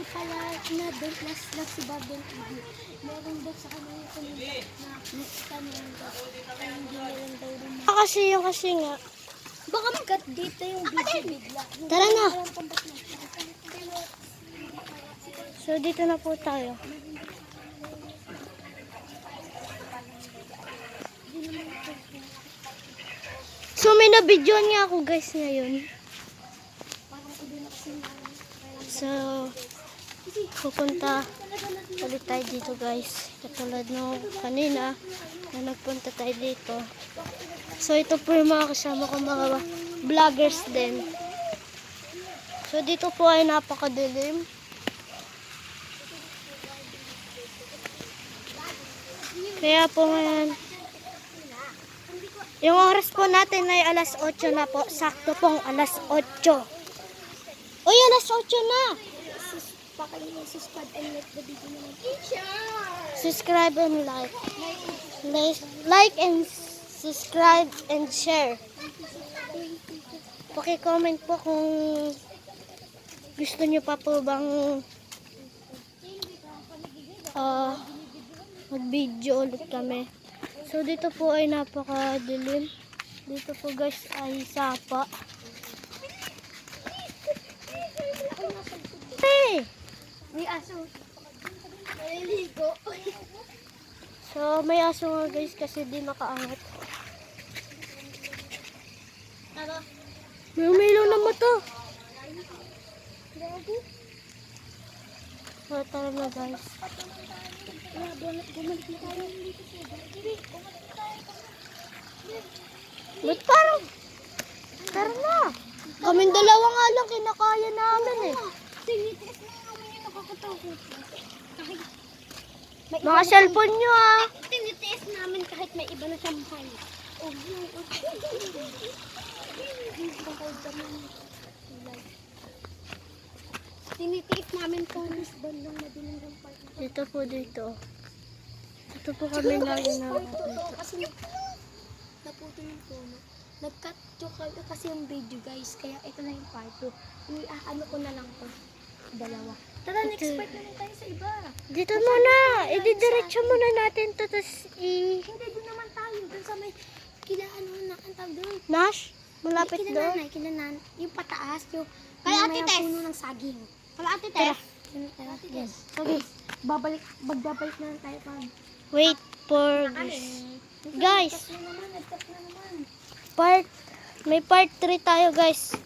hindi pala na doon last si Bob doon. Meron daw sa kanya yung kumunta na tanong daw. Kaya hindi meron daw rin. Kasi nga. Baka mag-cut dito yung video bigla. Tara na. So, dito na po tayo. So, may na-videoan nga ako guys ngayon. So, pupunta ulit tayo dito guys. Katulad nung kanina na nagpunta tayo dito. So, ito po yung mga kasama ko mga vloggers din. So, dito po ay napakadilim. Kaya po ngayon, yung oras po natin ay alas 8 na po. Sakto pong alas 8. Uy, alas 8 na! Subscribe and like the video naman. Subscribe and like. Like and subscribe and share. Paki-comment po kung gusto nyo pa po bang mag-video ulit kami. So dito po ay napakadilim. Dito po guys ay sapa. Hey! May aso. Maliligo. So may aso nga guys kasi di makaangat. Tara. May umilaw na mata. Grabe. So tara na guys. Bumalik na tayo. Ba't parang? Tara na. Kaming dalawa nga lang kinakaya namin eh. Tinitiis na namin yung nakakatakot. Mga cellphone nyo ah. Tinitiis namin kahit may iba na siyang hay. Tinitiis namin kung bandang madilim ng part. Dito po dito. Dito po kami lagi na Kasi naputol yung puno. Nag-cut kasi yung video guys. Kaya ito na yung part 2. Ano ko na lang to. Dalawa. Tara, next part naman tayo sa iba. Dito muna. Ididiretso muna natin to. Hindi, doon naman tayo. Doon sa may ang tawag doon. Nash? Malapit doon. Kinananay. Yung pataas. Yung may puno ng saging. Kala ate Tess. Yes. So guys, magbabalik na lang tayo pag. Wait for this. Guys, Nagkat na naman. may part 3 tayo guys.